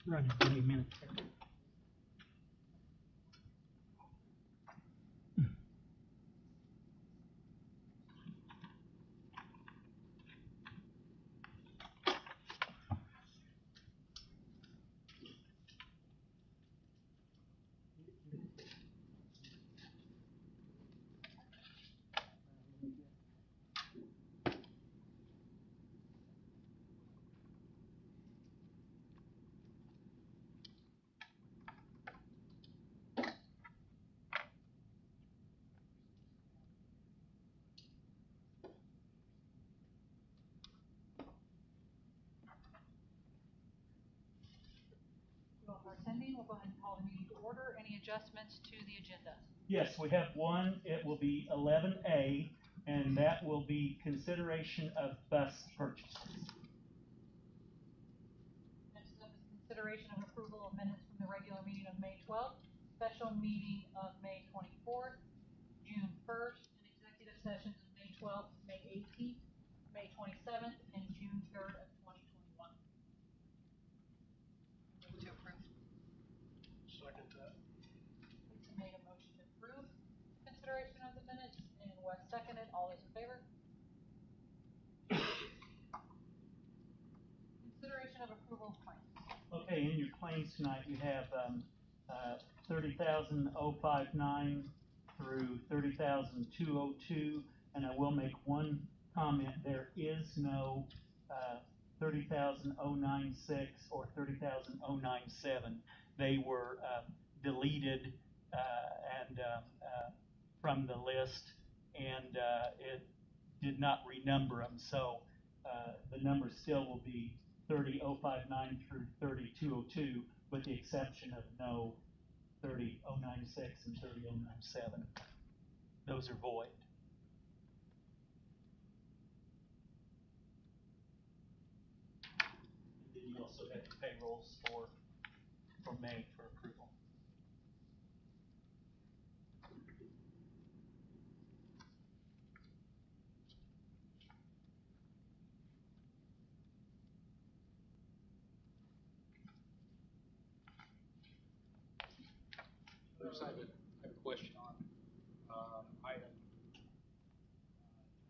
Running 20 minutes. Attending, we'll go ahead and call the meeting to order. Any adjustments to the agenda? Yes, we have one. It will be 11A, and that will be consideration of bus purchases. Next up is consideration of approval of minutes from the regular meeting of May 12th, special meeting of May 24th, June 1st, and executive sessions of May 12th, May 18th, May 27th, and June 3rd of 2021. Move to approve. Second that. Lisa made a motion to approve consideration of the minutes, and Wes seconded. All those in favor? Consideration of approval of claims. Okay, in your claims tonight, you have 30,059 through 30,202, and I will make one comment. There is no 30,096 or 30,097. They were deleted and from the list, and it did not renumber them. So the number still will be 30,059 through 30,202, with the exception of no 30,096 and 30,097. Those are void. And then you also have the payrolls for May for approval. I have a question on item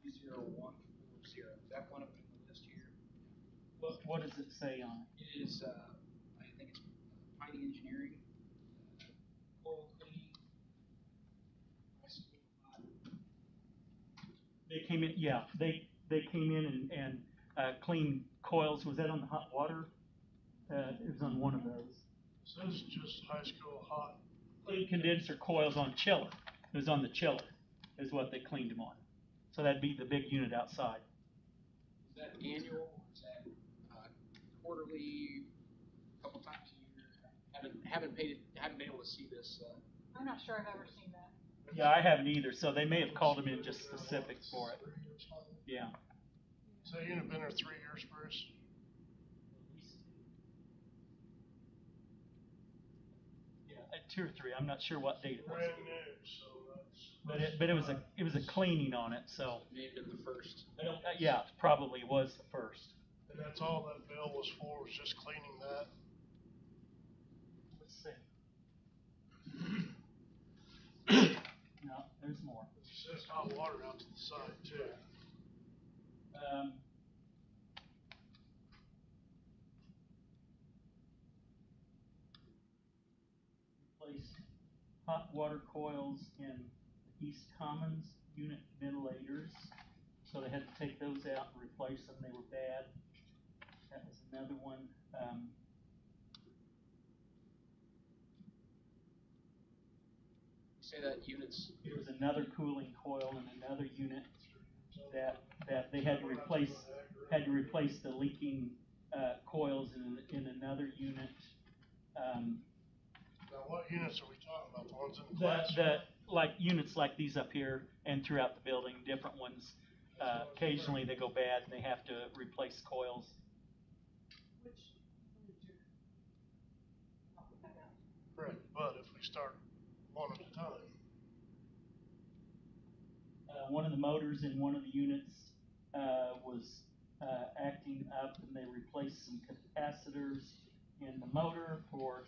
30140. Is that one of them in the list here? What does it say on it? It is, I think it's mining engineering, coil cleaning. They came in, yeah, they came in and cleaned coils. Was that on the hot water? It was on one of those. So this is just high school hot. Clean condenser coils on chiller. It was on the chiller, is what they cleaned them on. So that'd be the big unit outside. Is that annual or is that quarterly, a couple times a year? Haven't been able to see this. I'm not sure I've ever seen that. Yeah, I haven't either. So they may have called them in just specific for it. Yeah. So you have been there 3 years, Bruce? Yeah, 2 or 3. I'm not sure what date it was. Brand new, so that's. But it was a cleaning on it. So. Named it the first. Yeah, it probably was the first. And that's all that bill was for, was just cleaning that. Let's see. No, there's more. It says hot water out to the side too. Replaced hot water coils in the East Commons unit ventilators. So they had to take those out and replace them. They were bad. That was another one. Say that units. There was another cooling coil in another unit that they had to replace the leaking coils in another unit. Now, what units are we talking about? The ones in the class? Like units like these up here and throughout the building, different ones. Occasionally they go bad and they have to replace coils. Correct, but if we start one at a time. One of the motors in one of the units was acting up, and they replaced some capacitors and the motor for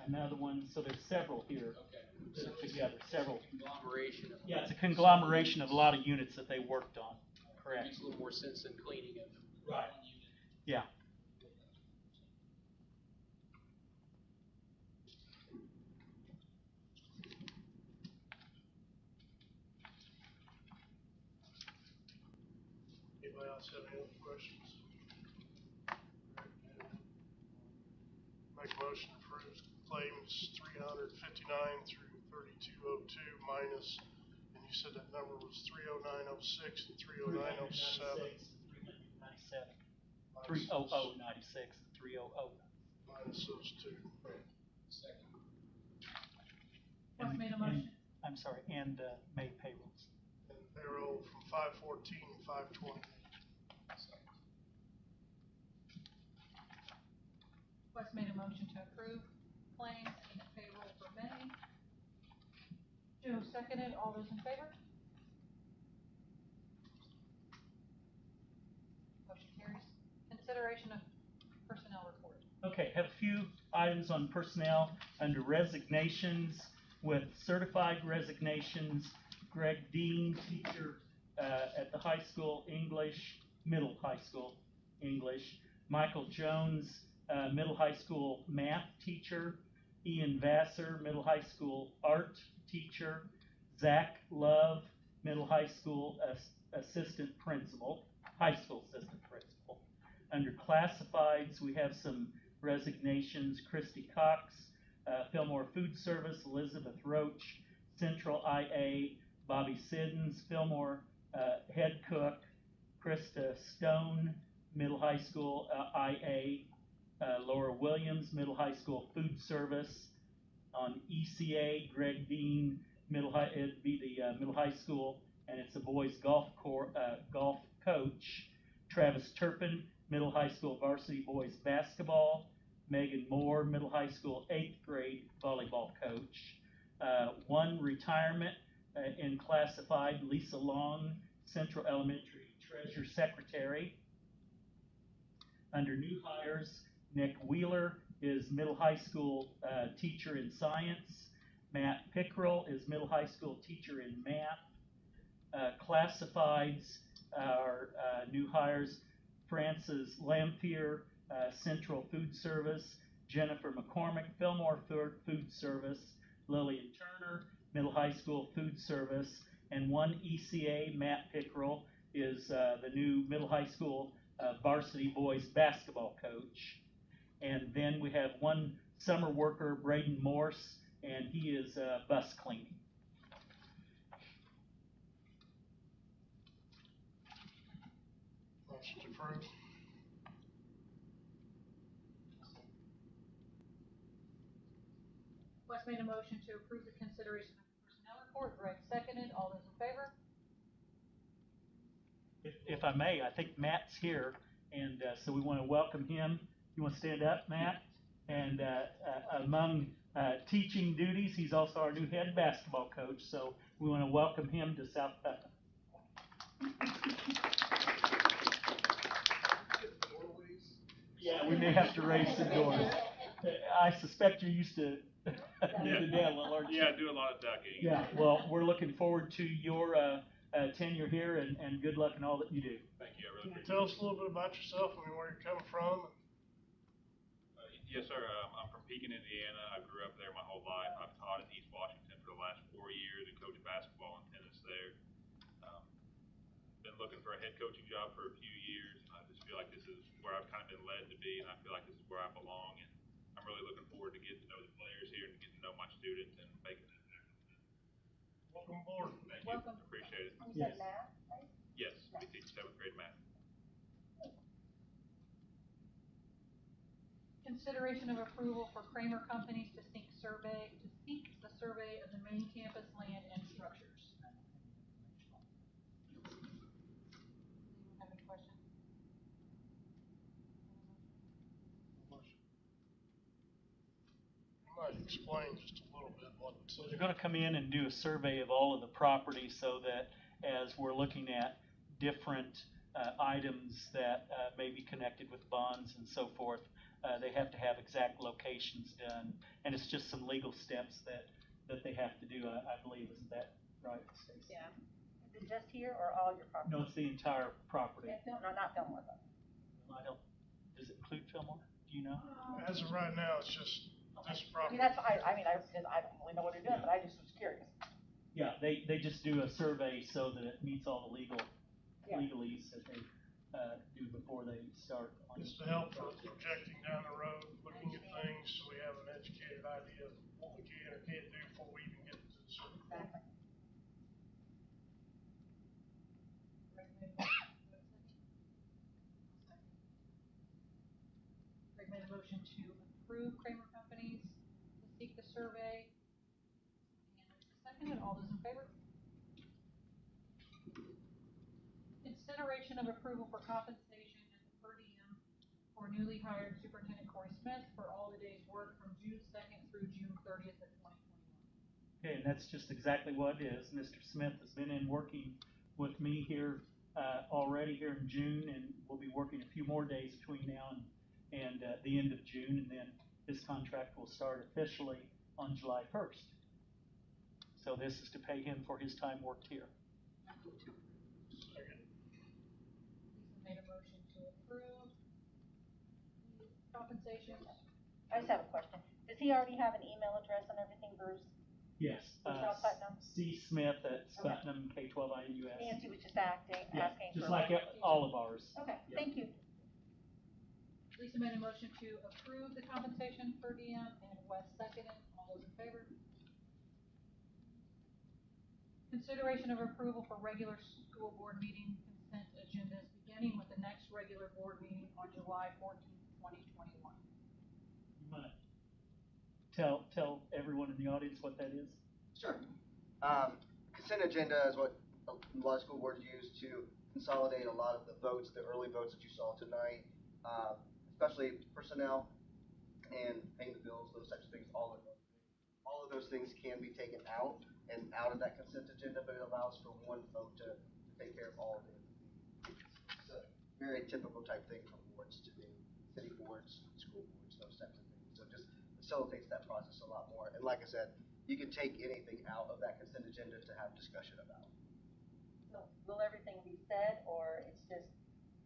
another one. So there's several here Okay. together, several. Conglomeration of. Yeah, it's a conglomeration of a lot of units that they worked on. Correct. Makes a little more sense than cleaning of. Right. one unit. Yeah. Anybody else have any other questions? Make a motion to approve claims 359 through 3202 minus, and you said that number was 30906 and 30907. 397. 30096 and 300. Minus those two. Second. Wes made a motion. I'm sorry, and May payrolls. And payroll from 514 and 520. Wes made a motion to approve claims and payroll for May. Joe seconded. All those in favor? Motion carries. Consideration of personnel report. Okay, have a few items on personnel under resignations. With certified resignations, Greg Dean, teacher at the high school English, middle high school English. Michael Jones, middle high school math teacher. Ian Vassar, middle high school art teacher. Zach Love, middle high school assistant principal, high school assistant principal. Under classifieds, we have some resignations. Christy Cox, Fillmore Food Service, Elizabeth Roach, Central IA, Bobby Siddons, Fillmore head cook, Krista Stone, middle high school IA, Laura Williams, middle high school food service. On ECA, Greg Dean, middle high, it'd be the middle high school, and it's a boys golf coach. Travis Turpin, middle high school varsity boys basketball. Megan Moore, middle high school 8th grade volleyball coach. One retirement in classified, Lisa Long, Central Elementary treasurer secretary. Under new hires, Nick Wheeler is middle high school teacher in science. Matt Pickrell is middle high school teacher in math. Classifieds are new hires, Frances Lampier, Central Food Service. Jennifer McCormick, Fillmore Food Service. Lillian Turner, middle high school food service. And one ECA, Matt Pickrell, is the new middle high school varsity boys basketball coach. And then we have one summer worker, Braden Morse, and he is bus cleaning. Motion to approve. Wes made a motion to approve the consideration of the personnel report. Greg seconded. All those in favor? If I may, I think Matt's here, and so we want to welcome him. You want to stand up, Matt? And among teaching duties, he's also our new head basketball coach, so we want to welcome him to South Putnam. Yeah, we may have to raise some doors. I suspect you're used to moving down a little, aren't you? Yeah, I do a lot of ducking. Yeah, well, we're looking forward to your tenure here, and good luck in all that you do. Thank you, I Can really you appreciate tell it. us a little bit about yourself, where you're coming from? Yes, sir. I'm from Pekin, Indiana. I grew up there my whole life. I've taught in East Washington for the last 4 years and coached basketball and tennis there. Been looking for a head coaching job for a few years. I just feel like this is where I've kind of been led to be, and I feel like this is where I belong. And I'm really looking forward to getting to know the players here and getting to know my students and making an impact. Welcome aboard. Thank you. Welcome. Appreciate it. You said math, right? Yes, we teach 7th grade math. Consideration of approval for Kramer Companies to seek the survey of the main campus land and structures. Anyone have any questions? You might explain just a little bit what. So they're going to come in and do a survey of all of the property so that as we're looking at different items that may be connected with bonds and so forth. They have to have exact locations done, and it's just some legal steps that they have to do, I believe. Isn't that right, Stacy? Yeah. Is it just here or all your property? No, it's the entire property. No, not Fillmore though. I don't, does it include Fillmore? Do you know? As of right now, it's just this I property. mean, that's, I mean, because I don't really know what they're doing, but I just was curious. Yeah, they just do a survey so that it meets all the Yeah. legalese that they do before they start on. It's to help for projecting down the road, looking at things, so we have an educated idea of what we can or can't do before we even get to the survey. Exactly. Greg made a motion to approve Kramer Companies to seek the survey. And Lisa seconded. All those in favor? Consideration of approval for compensation at the per diem for newly hired Superintendent Corey Smith for all the days worked from June 2nd through June 30th of 2021. Okay, and that's just exactly what it is. Mr. Smith has been in working with me here already here in June, and we'll be working a few more days between now and the end of June, and then his contract will start officially on July 1st. So this is to pay him for his time worked here. Second. Lisa made a motion to approve the compensation. I just have a question. Does he already have an email address and everything, Bruce? Yes. Michelle Putnam? C. Smith at Putnam, K12INUS. Nancy was just asking Yeah, for. just like all of ours. Okay, Yeah. thank you. Lisa made a motion to approve the compensation per diem, and Wes seconded. All those in favor? Consideration of approval for regular school board meeting consent agendas beginning with the next regular board meeting on July 14th, 2021. You want to tell everyone in the audience what that is? Sure. Consent agenda is what a lot of school boards use to consolidate a lot of the votes, the early votes that you saw tonight, especially personnel and paying the bills, those types of things. All of those things can be taken out of that consent agenda, but it allows for one vote to take care of all of it. It's a very typical type thing for boards to do, city boards, school boards, those types of things. So it just facilitates that process a lot more. And like I said, you can take anything out of that consent agenda to have discussion about. So will everything be said, or it's just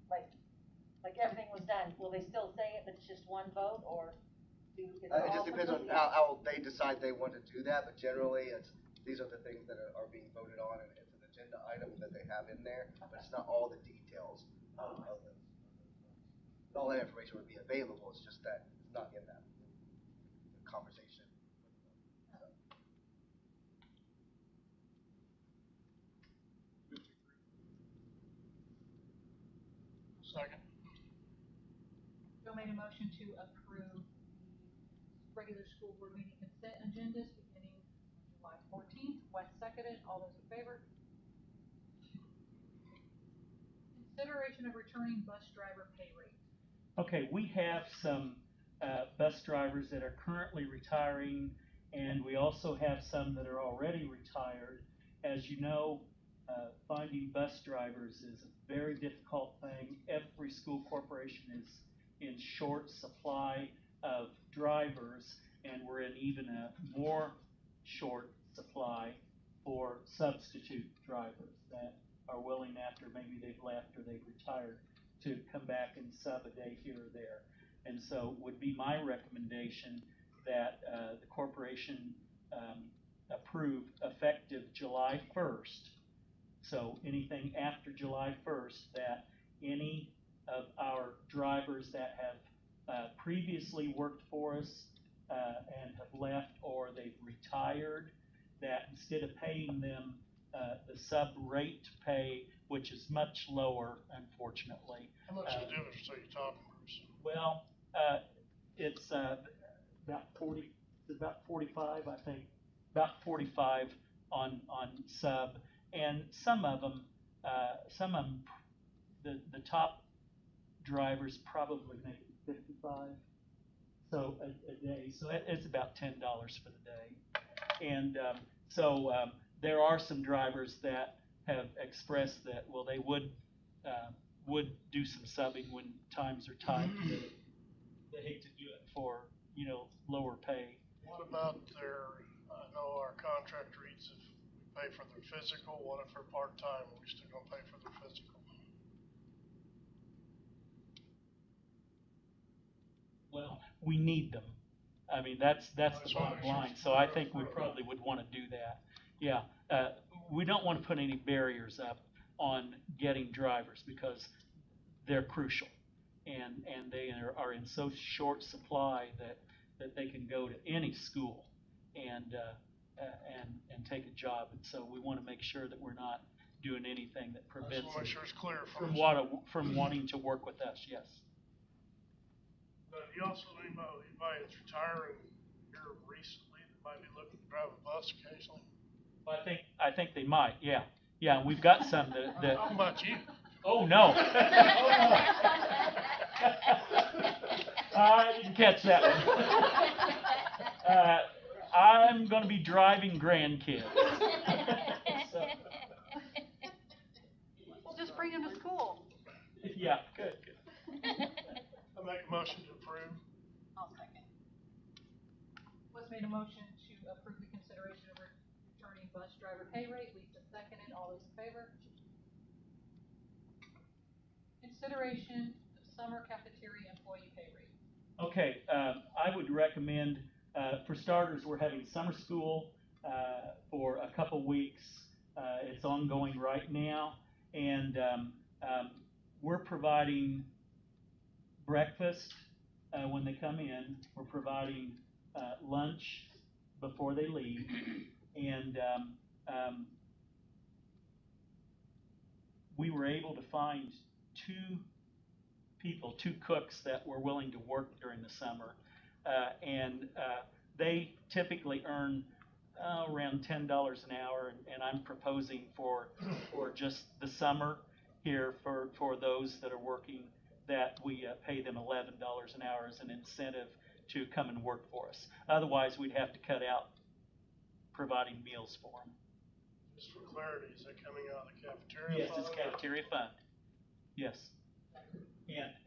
like everything was done? Will they still say it, but it's just one vote, or It just depends on how they decide they want to do that, but generally these are the things that are being voted on, and it's an agenda item that they have in there, but it's not all the details of those. All that information would be available, it's just that it's not in that conversation. Second. Joe made a motion to approve the regular school board meeting consent agendas beginning on July 14th. Wes seconded. All those in favor? Consideration of returning bus driver pay rate. Okay, we have some bus drivers that are currently retiring, and we also have some that are already retired. As you know, finding bus drivers is a very difficult thing. Every school corporation is in short supply of drivers, and we're in even a more short supply for substitute drivers that are willing, after maybe they've left or they've retired, to come back and sub a day here or there. And so would be my recommendation that the corporation approve effective July 1st. So anything after July 1st, that any of our drivers that have previously worked for us and have left, or they've retired, that instead of paying them the sub rate pay, which is much lower, unfortunately. How much of a difference are you talking, Bruce? Well, it's about 40, it's about 45, I think, about 45 on sub, and some of them, the top drivers probably make 55, so a day, so it's about $10 for the day, and there are some drivers that have expressed that, well, they would would do some subbing when times are tight. They hate to do it for, lower pay. What about I know our contract reads if we pay for their physical, what if they're part-time, are we still gonna pay for their physical? Well, we need them. I mean, that's the bottom line. So I think we probably would want to do that. Yeah, we don't want to put any barriers up on getting drivers because they're crucial, and they are in so short supply that they can go to any school and take a job. And so we want to make sure that we're not doing anything that I just prevents wanna make them sure it's clear from wanting to work with us. Yes. But you also know anybody that's retiring here recently that might be looking to drive a bus occasionally? Well, I think they might. Yeah. Yeah. We've got some that. How about you? Oh no. I didn't catch that one. I'm going to be driving grandkids. So, Well, just bring him to school. yeah, good. I make a motion to approve. I'll second. Wes made a motion to approve the consideration of returning bus driver pay rate. Lisa seconded. All those in favor? Consideration of summer cafeteria employee pay rate. Okay, I would recommend, for starters, we're having summer school for a couple weeks. It's ongoing right now, and we're providing breakfast when they come in. We're providing lunch before they leave, and we were able to find two cooks that were willing to work during the summer, and they typically earn around $10 an hour, and I'm proposing for just the summer here for those that are working that we pay them $11 an hour as an incentive to come and work for us. Otherwise, we'd have to cut out providing meals for them. Just for clarity, is that coming out of the cafeteria Yes, fund? it's cafeteria fund. Yes.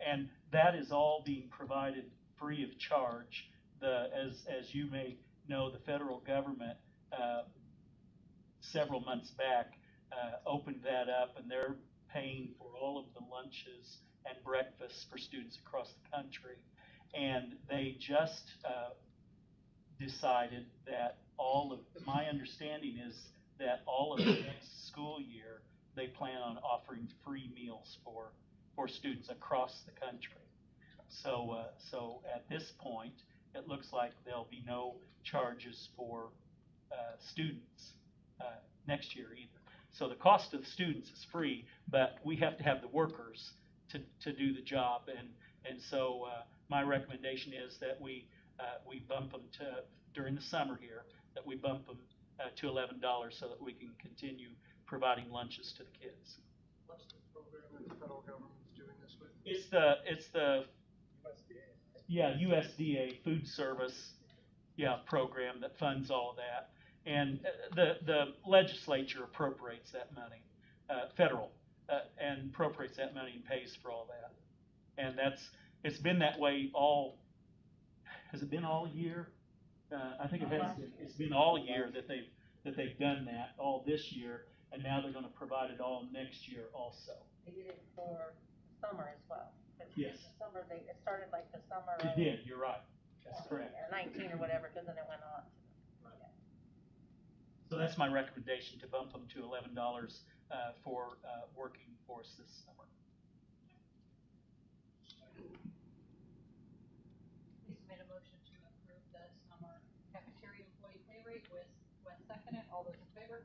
And that is all being provided free of charge. As you may know, the federal government several months back opened that up, and they're paying for all of the lunches and breakfasts for students across the country. And they just decided that my understanding is that all of the next school year they plan on offering free meals for students across the country. So at this point, it looks like there'll be no charges for students next year either. So the cost of the students is free, but we have to have the workers to do the job. And so my recommendation is that we bump them during the summer here, that we bump them to $11 so that we can continue providing lunches to the kids. What's the program that the federal government's doing this with? It's the USDA. Yeah, USDA food service program that funds all of that, and the legislature appropriates that money, federal, and appropriates that money and pays for all that, and it's been that way has it been all year? I think it has been. It's been all year that they've done that, all this year, and now they're going to provide it all next year also. They did it for summer as well. Yes. Summer, it started like the summer. It did, you're right. That's correct. 19 or whatever, because then it went on. Right. So that's my recommendation, to bump them to $11 for working for us this summer. Lisa made a motion to approve the summer cafeteria employee pay rate with Wes seconded. All those in favor?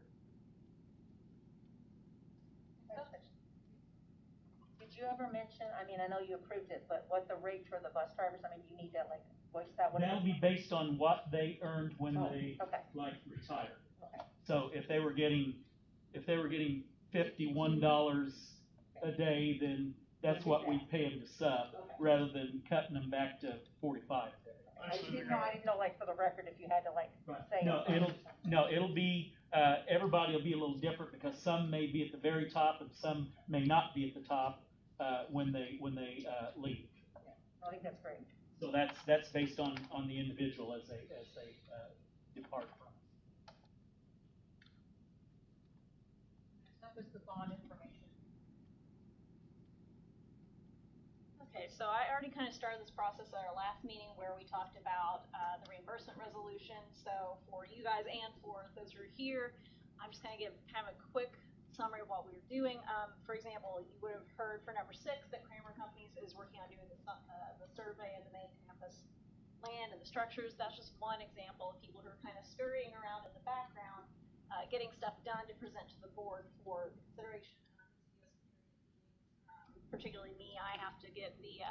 Did you ever mention, I mean, I know you approved it, but what the rate for the bus drivers, I mean, do you need to like voice that? That'll be based on what they earned when they okay. retired. Okay. So if they were getting $51 a day, then that's what we pay them to sub, rather than cutting them back to 45 a day. I didn't know, like, for the record, if you had to, like, say. It'll be, everybody will be a little different, because some may be at the very top and some may not be at the top. when they leave. I think that's great. So that's based on the individual as they depart from us. Next up is the bond information. Okay, so I already kind of started this process at our last meeting where we talked about the reimbursement resolution. So for you guys and for those who are here, I'm just going to give kind of a quick summary of what we were doing. For example, you would have heard for number 6 that Kramer Companies is working on doing the survey of the main campus land and the structures. That's just one example of people who are kind of scurrying around in the background, getting stuff done to present to the board for consideration. Particularly me, I have to get the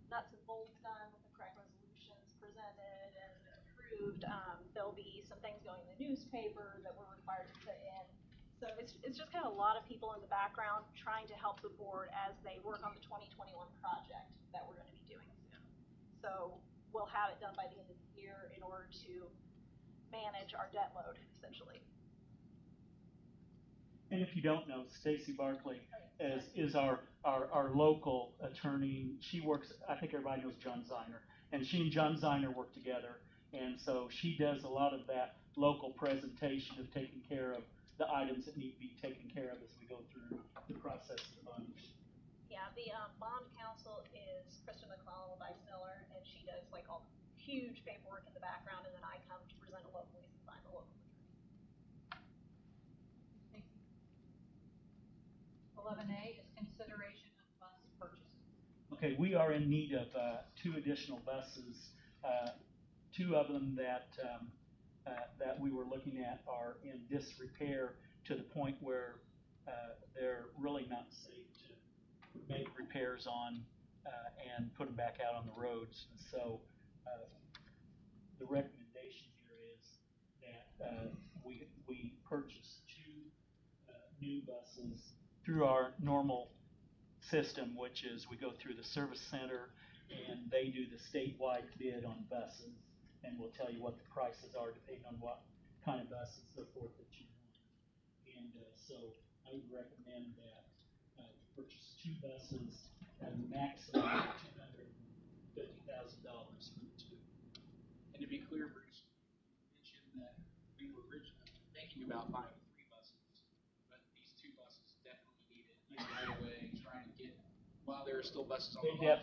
nuts and bolts done with the correct resolutions presented and approved. There'll be some things going in the newspaper that we're required to put in. So it's just kind of a lot of people in the background trying to help the board as they work on the 2021 project that we're going to be doing soon. So we'll have it done by the end of the year in order to manage our debt load, essentially. And if you don't know, Stacy Barkley is our local attorney. She works, I think everybody knows John Ziner, and she and John Ziner work together. And so she does a lot of that local presentation of taking care of the items that need to be taken care of as we go through the process of the bond issue. Yeah, the bond counsel is Kristen McClellan, Vice Miller, and she does like all the huge paperwork in the background, and then I come to present it locally since I'm a local attorney. 11A is consideration of bus purchases. Okay, we are in need of 2 additional buses. 2 of them that we were looking at are in disrepair to the point where they're really not safe to make repairs on and put them back out on the roads. And so the recommendation here is that we purchase 2 new buses through our normal system, which is we go through the service center and they do the statewide bid on buses, and we'll tell you what the prices are depending on what kind of bus and so forth that you want. And so I would recommend that you purchase 2 buses at a maximum of $250,000 for the 2. And to be clear, Bruce, you mentioned that we were originally thinking about buying 3 buses, but these 2 buses definitely needed right away, trying to get, while there are still buses on the lot.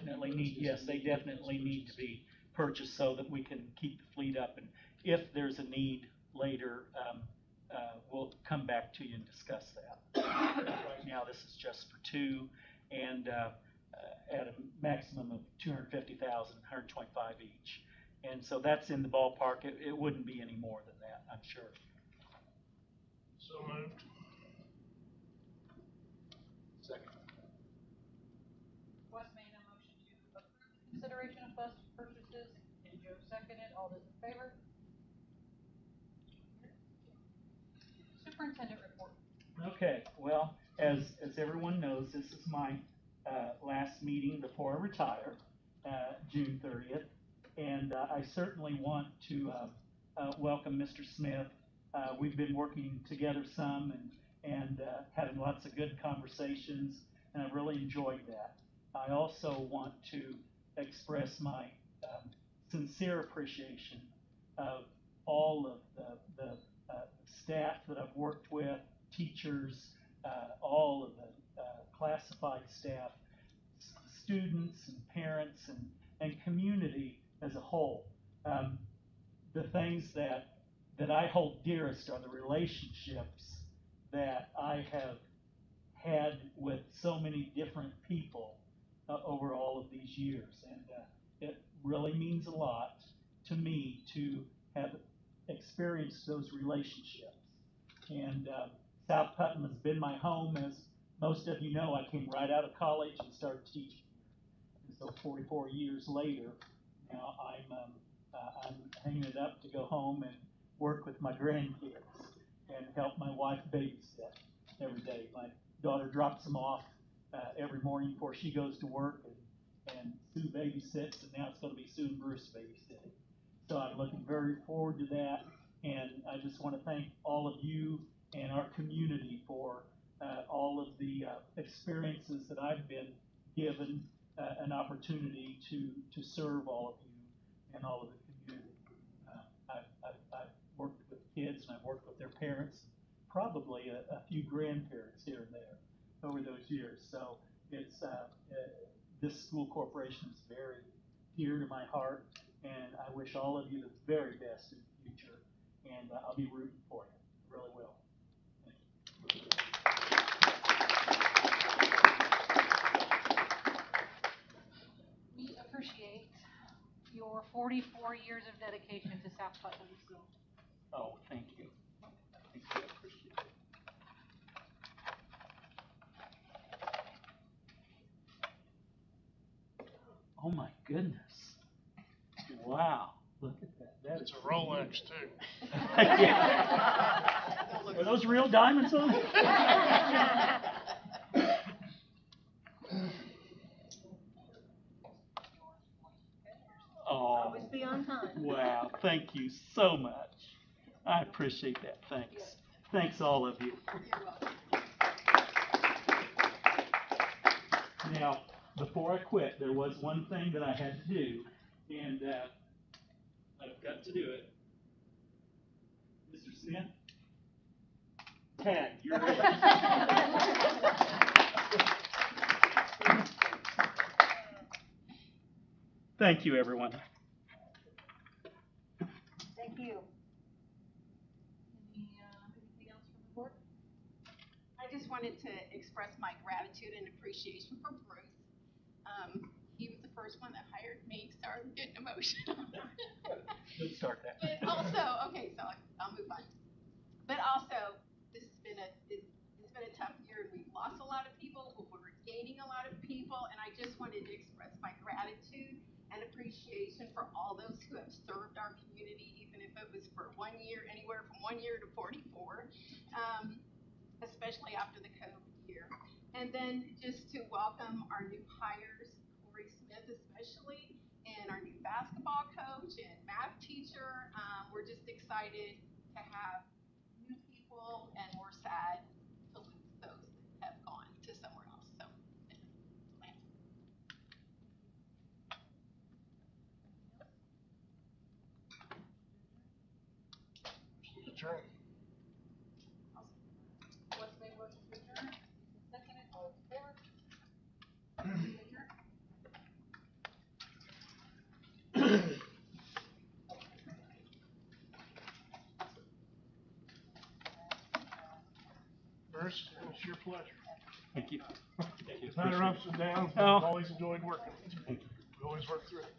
They definitely need to be purchased so that we can keep the fleet up. And if there's a need later, we'll come back to you and discuss that. Right now, this is just for 2, and at a maximum of $250,000, $125 each. And so that's in the ballpark. It wouldn't be any more than that, I'm sure. So moved. Second. Wes made a motion to approve the consideration of bus purchases, and Joe seconded. All those in favor? Superintendent report. Okay, well, as everyone knows, this is my last meeting before I retire, June 30th. And I certainly want to welcome Mr. Smith. We've been working together some and having lots of good conversations, and I've really enjoyed that. I also want to express my sincere appreciation of all of the staff that I've worked with, teachers, all of the classified staff, students and parents and community as a whole. The things that I hold dearest are the relationships that I have had with so many different people over all of these years. And it really means a lot to me to have experienced those relationships. And South Putnam has been my home. As most of you know, I came right out of college and started teaching. And so 44 years later, now I'm hanging it up to go home and work with my grandkids and help my wife babysit every day. My daughter drops them off every morning before she goes to work, and Sue babysits, and now it's going to be Sue and Bruce babysitting. So I'm looking very forward to that, and I just want to thank all of you and our community for all of the experiences that I've been given an opportunity to serve all of you and all of the community. I've worked with kids and I've worked with their parents, probably a few grandparents here and there over those years. So it's this school corporation is very dear to my heart, and I wish all of you the very best in the future. And I'll be rooting for you. I really will. We appreciate your 44 years of dedication to South Putnam School. Oh, thank you. Thank you. I appreciate it. Oh my goodness. Wow. Look at that. It's a Rolex too. Are those real diamonds on it? Oh, Always be on time. wow. Thank you so much. I appreciate that. Thanks. Thanks, all of you. Now, before I quit, there was one thing that I had to do, and I've got to do it. Mr. Smith? Tag, you're ready. Thank you, everyone. Thank you. Anything else from the board? I just wanted to express my gratitude and appreciation for Bruce. He was the first one that hired me, sorry, I'm getting emotional. Let's start that. But also, okay, so I'll move on. But also, this has been it's been a tough year, and we've lost a lot of people, but we're gaining a lot of people, and I just wanted to express my gratitude and appreciation for all those who have served our community, even if it was for 1 year, anywhere from 1 year to 44, especially after the COVID year. And then just to welcome our new hires, Corey Smith especially, and our new basketball coach and math teacher. We're just excited to have new people, and we're sad to lose those that have gone to somewhere else. So, Adjourn. What's made motion to adjourn? Seconded, all in favor? Bruce, it's your pleasure. Thank you. Thank you. It's had our ups and downs, but Oh. I've always enjoyed working with you. We always work through it.